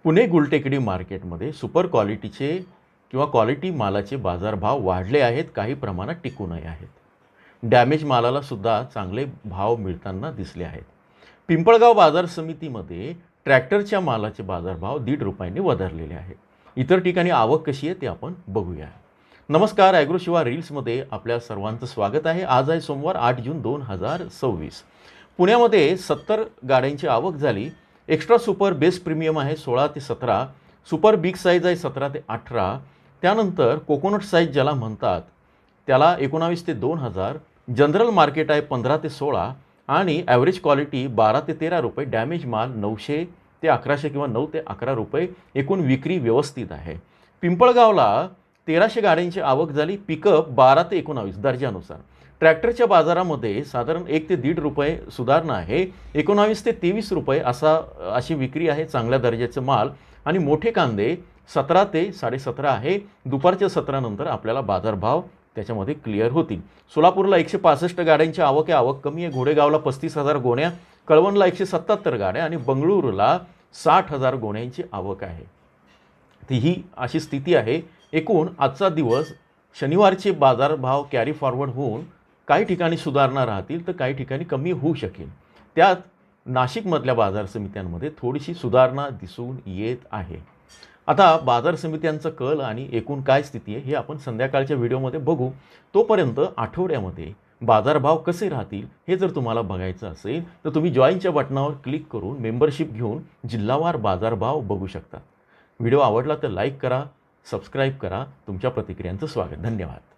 पुणे गुलटेकडी मार्केटमध्ये सुपर क्वालिटीचे किंवा क्वालिटी मालाचे बाजारभाव वाढले आहेत, काही प्रमाणात टिकूनही आहेत। डॅमेज मालाला सुद्धा चांगले भाव मिळताना दिसले आहेत। पिंपळगाव बाजार समितीमध्ये ट्रॅक्टरच्या मालाचे बाजारभाव ₹1.5 वधारलेले आहेत। इतर ठिकाणी आवक कशी आहे ते आपण बघूया। नमस्कार, ॲग्रोशिवा रील्समध्ये आपल्या सर्वांचं स्वागत आहे। आज आहे सोमवार 8 जून 2026। पुण्यामध्ये 70 गाड्यांची आवक झाली। एक्स्ट्रा सुपर बेस प्रीमियम आहे 16 ते 17, सुपर बिग साईज आहे 17 ते 18, त्यानंतर कोकोनट साईज ज्याला म्हणतात त्याला 19 ते 2000, जनरल मार्केट आहे 15 ते 16 आणि ॲव्हरेज क्वालिटी 12 ते 13 रुपये, डॅमेज माल 900 ते 1100 किंवा 9 ते 11 रुपये। एकूण विक्री व्यवस्थित आहे। पिंपळगावला 1300 गाड्यांची आवक झाली, पिकअप 12 ते 19 दर्जानुसार। ट्रॅक्टरच्या बाजारामध्ये साधारण 1 ते 1.5 रुपये सुधारणा आहे, 19 ते 23 रुपये अशी विक्री आहे चांगल्या दर्जाचे माल। आणि मोठे कांदे 17 ते 17.5 आहे। दुपारच्या सत्रानंतर आपल्याला बाजारभाव त्याच्यामध्ये क्लिअर होतील। सोलापूरला 165 गाड्यांची आवक आहे, आवक कमी आहे। घोडेगावला 35,000 गोण्या, कळवणला 177 गाड्या आणि बंगळुरूला 60,000 गोण्यांची आवक आहे। ती ही अशी स्थिती आहे। एकूण आजचा दिवस शनिवारचे बाजारभाव कॅरी फॉरवर्ड होऊन काही ठिकाणी सुधारणा राहतील तर काही ठिकाणी कमी होऊ शकेल। त्यात नाशिकमधल्या बाजार समित्यांमध्ये थोडीशी सुधारणा दिसून येत आहे। आता बाजार समित्यांचं कल आणि एकूण काय स्थिती आहे हे आपण संध्याकाळच्या व्हिडिओमध्ये बघू। तोपर्यंत आठवड्यामध्ये बाजारभाव कसे राहतील हे जर तुम्हाला बघायचं असेल तर तुम्ही जॉईनच्या बटनावर क्लिक करून मेंबरशिप घेऊन जिल्हावार बाजारभाव बघू शकता। व्हिडिओ आवडला तर लाईक करा, सबस्क्राईब करा। तुमच्या प्रतिक्रियांचं स्वागत। धन्यवाद।